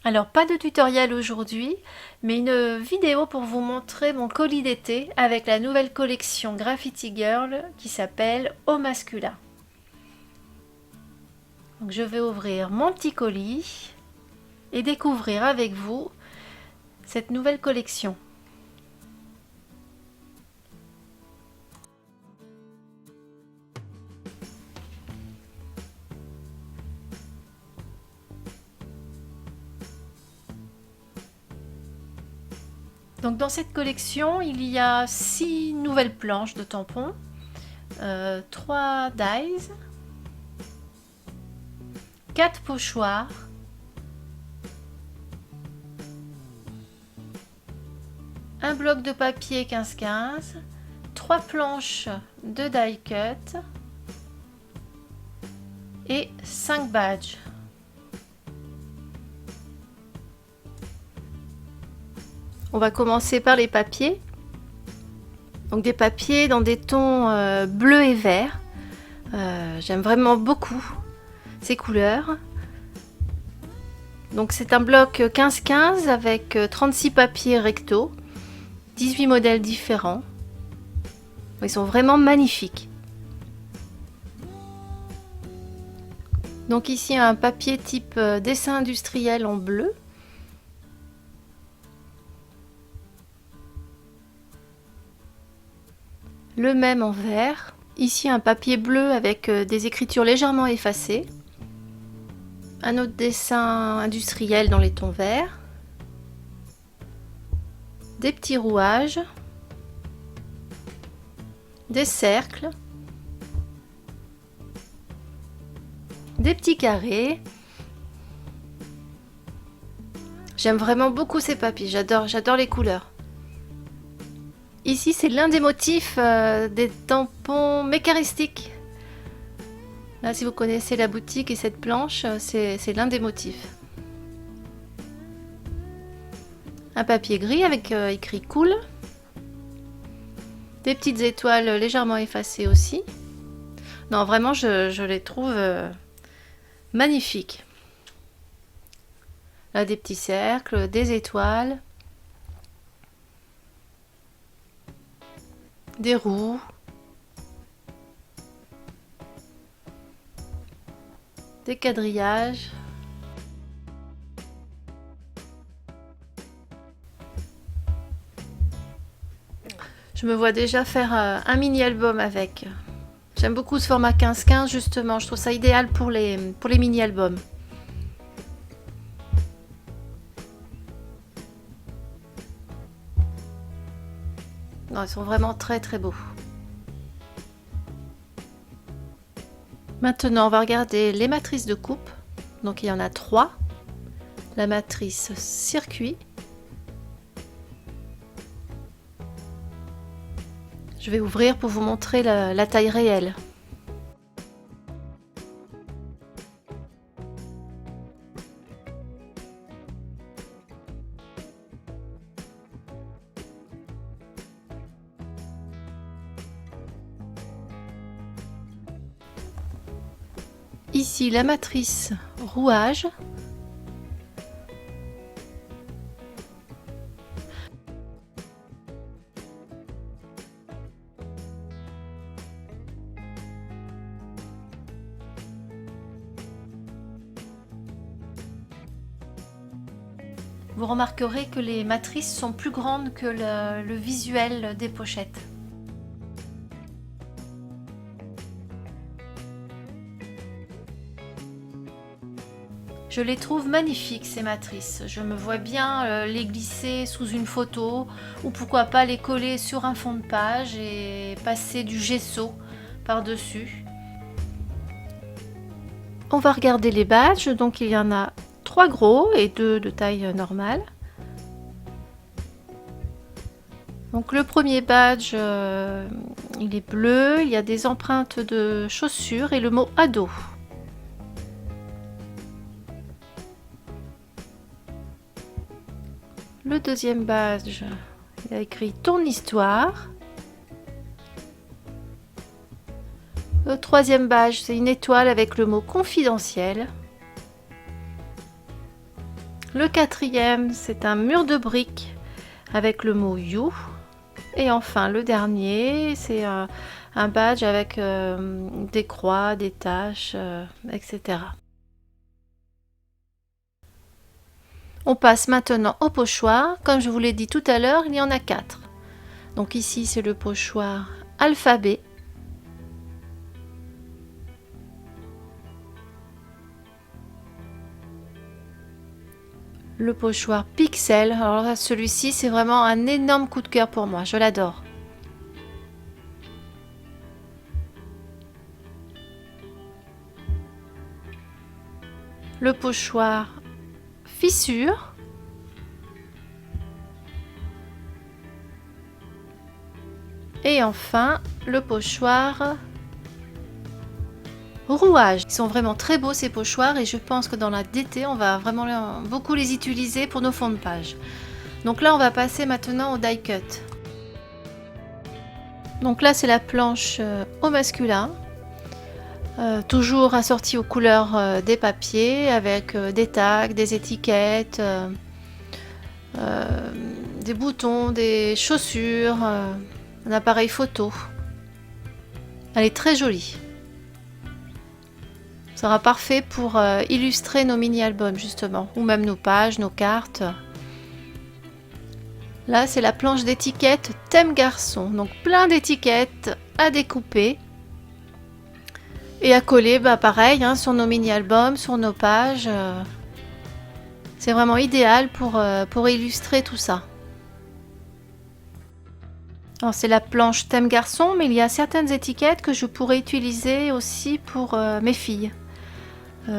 Alors, pas de tutoriel aujourd'hui, mais une vidéo pour vous montrer mon colis d'été avec la nouvelle collection Graffiti Girl qui s'appelle Au Masculin. Donc, je vais ouvrir mon petit colis et découvrir avec vous cette nouvelle collection. Donc dans cette collection, il y a 6 nouvelles planches de tampons, 3 dies, 4 pochoirs, un bloc de papier 15-15, 3 planches de die cut et 5 badges. On va commencer par les papiers. Donc des papiers dans des tons bleu et vert. J'aime vraiment beaucoup ces couleurs. Donc c'est un bloc 15-15 avec 36 papiers recto, 18 modèles différents. Ils sont vraiment magnifiques. Donc ici un papier type dessin industriel en bleu. Le même en vert. Ici un papier bleu avec des écritures légèrement effacées. Un autre dessin industriel dans les tons verts. Des petits rouages. Des cercles. Des petits carrés. J'aime vraiment beaucoup ces papiers, j'adore les couleurs. Ici, c'est l'un des motifs des tampons mécanistiques. Là, si vous connaissez la boutique et cette planche, c'est l'un des motifs. Un papier gris avec écrit cool. Des petites étoiles légèrement effacées aussi. Non, vraiment, je les trouve magnifiques. Là, des petits cercles, des étoiles. Des roues, des quadrillages, je me vois déjà faire un mini album avec. J'aime beaucoup ce format 15-15 justement, je trouve ça idéal pour les mini albums. Non, ils sont vraiment très beaux. Maintenant, on va regarder les matrices de coupe. Donc, il y en a 3. La matrice circuit. Je vais ouvrir pour vous montrer la taille réelle. Ici, la matrice rouage. Vous remarquerez que les matrices sont plus grandes que le visuel des pochettes. Je les trouve magnifiques ces matrices. Je me vois bien les glisser sous une photo ou pourquoi pas les coller sur un fond de page et passer du gesso par-dessus. On va regarder les badges. Donc il y en a 3 gros et 2 de taille normale. Donc le premier badge, il est bleu, il y a des empreintes de chaussures et le mot ado. Le deuxième badge, il a écrit ton histoire. Le troisième badge, c'est une étoile avec le mot confidentiel. Le quatrième, c'est un mur de briques avec le mot You. Et enfin, le dernier, c'est un badge avec des croix, des taches, etc. On passe maintenant au pochoir. Comme je vous l'ai dit tout à l'heure, il y en a 4. Donc ici, c'est le pochoir alphabet. Le pochoir pixel. Alors là, celui-ci, c'est vraiment un énorme coup de cœur pour moi. Je l'adore. Le pochoir fissure. Et enfin, le pochoir rouage. Ils sont vraiment très beaux ces pochoirs et je pense que dans la DT, on va vraiment beaucoup les utiliser pour nos fonds de page. Donc là, on va passer maintenant au die cut. Donc là, c'est la planche au masculin. Toujours assortie aux couleurs des papiers avec des tags, des étiquettes, des boutons, des chaussures, un appareil photo. Elle est très jolie. Ça sera parfait pour illustrer nos mini-albums justement, ou même nos pages, nos cartes. Là, c'est la planche d'étiquettes thème garçon. Donc plein d'étiquettes à découper. Et à coller, pareil, hein, sur nos mini-albums, sur nos pages. C'est vraiment idéal pour illustrer tout ça. Alors c'est la planche thème garçon, mais il y a certaines étiquettes que je pourrais utiliser aussi pour mes filles.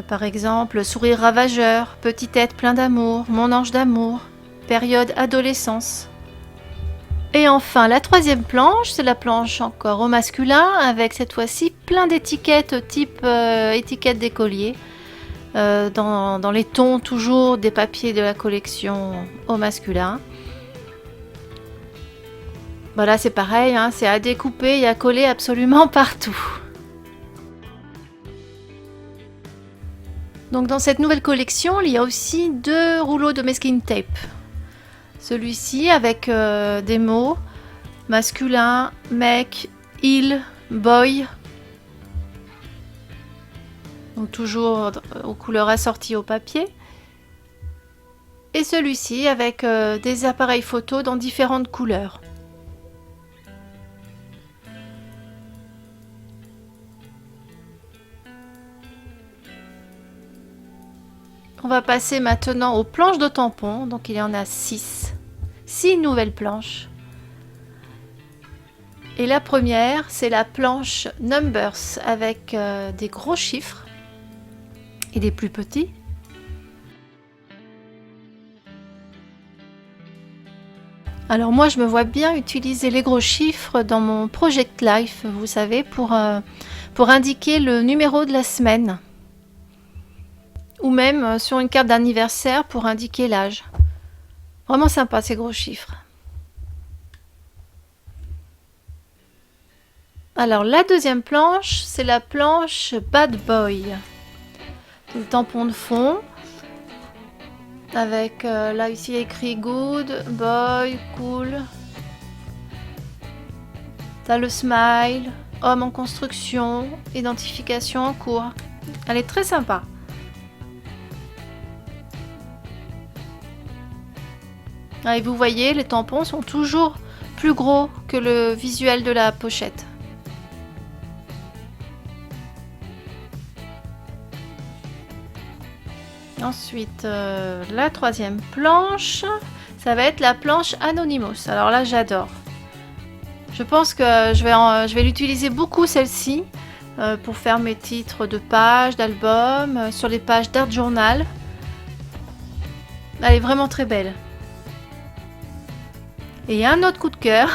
Par exemple, sourire ravageur, petit être plein d'amour, mon ange d'amour, période adolescence. Et enfin, la troisième planche, c'est la planche encore au masculin, avec cette fois-ci plein d'étiquettes type étiquette d'écolier, dans les tons toujours des papiers de la collection au masculin. Voilà, c'est pareil, hein, c'est à découper et à coller absolument partout. Donc dans cette nouvelle collection, il y a aussi 2 rouleaux de masking tape. Celui-ci avec des mots masculin, mec, il, boy. Donc toujours aux couleurs assorties au papier. Et celui-ci avec des appareils photo dans différentes couleurs. On va passer maintenant aux planches de tampons. Donc il y en a 6. 6 nouvelles planches. Et la première, c'est la planche Numbers avec des gros chiffres et des plus petits. Alors moi, je me vois bien utiliser les gros chiffres dans mon Project Life, vous savez, pour indiquer le numéro de la semaine. Ou même sur une carte d'anniversaire pour indiquer l'âge. Vraiment sympa ces gros chiffres. Alors la deuxième planche, c'est la planche Bad Boy. Le tampon de fond. Avec là ici écrit Good, Boy, Cool. T'as le smile, homme en construction, identification en cours. Elle est très sympa. Et vous voyez, les tampons sont toujours plus gros que le visuel de la pochette. Ensuite, la troisième planche, ça va être la planche Anonymous. Alors là, j'adore. Je pense que je vais l'utiliser beaucoup celle-ci pour faire mes titres de pages, d'albums, sur les pages d'art journal. Elle est vraiment très belle. Et un autre coup de cœur,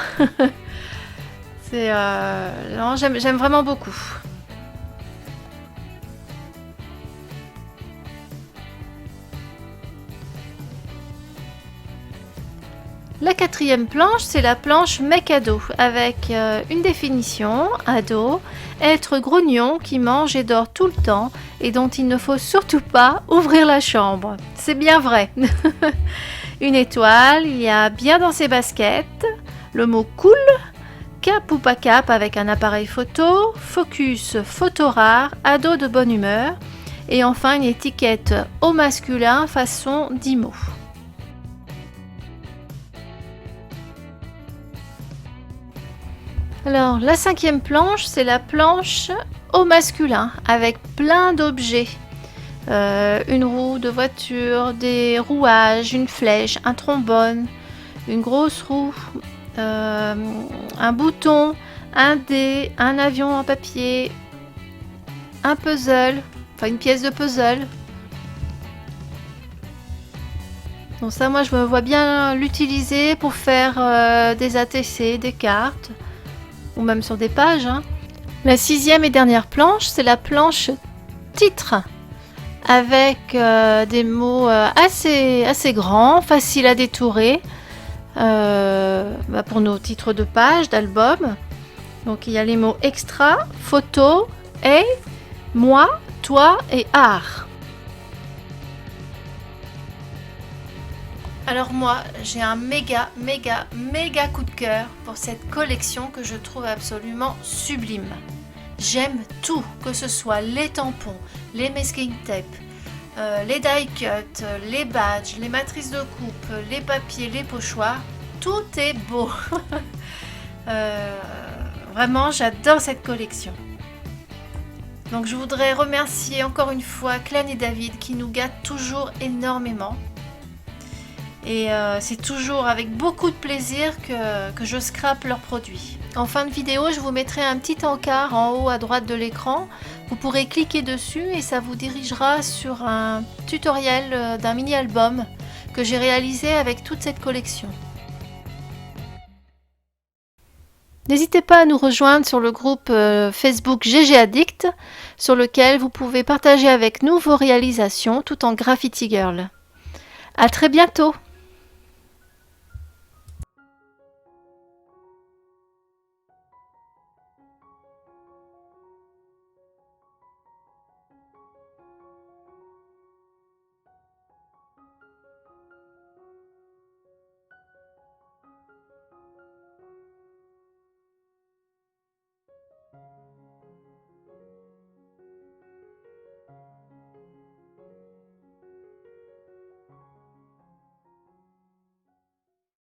c'est j'aime vraiment beaucoup. La quatrième planche, c'est la planche mec ado, avec une définition, ado, être grognon qui mange et dort tout le temps et dont il ne faut surtout pas ouvrir la chambre. C'est bien vrai. Une étoile, il y a bien dans ses baskets, le mot cool, cap ou pas cap avec un appareil photo, focus, photo rare, ado de bonne humeur, et enfin une étiquette au masculin façon 10 mots. Alors, la cinquième planche, c'est la planche au masculin, avec plein d'objets. Une roue de voiture, des rouages, une flèche, un trombone, une grosse roue, un bouton, un dé, un avion en papier, un puzzle, enfin une pièce de puzzle. Donc ça, moi, je me vois bien l'utiliser pour faire des ATC, des cartes, ou même sur des pages. La sixième et dernière planche, c'est la planche titre, avec des mots assez grands, faciles à détourer, pour nos titres de pages, d'albums. Donc il y a les mots extra, photo, et, moi, toi et art. Alors moi, j'ai un méga coup de cœur pour cette collection que je trouve absolument sublime. J'aime tout, que ce soit les tampons, les masking tape, les die cut, les badges, les matrices de coupe, les papiers, les pochoirs. Tout est beau. Vraiment, j'adore cette collection. Donc je voudrais remercier encore une fois Clan et David qui nous gâtent toujours énormément. Et c'est toujours avec beaucoup de plaisir que je scrape leurs produits. En fin de vidéo, je vous mettrai un petit encart en haut à droite de l'écran. Vous pourrez cliquer dessus et ça vous dirigera sur un tutoriel d'un mini-album que j'ai réalisé avec toute cette collection. N'hésitez pas à nous rejoindre sur le groupe Facebook GG Addict, sur lequel vous pouvez partager avec nous vos réalisations tout en Graffiti Girl. À très bientôt!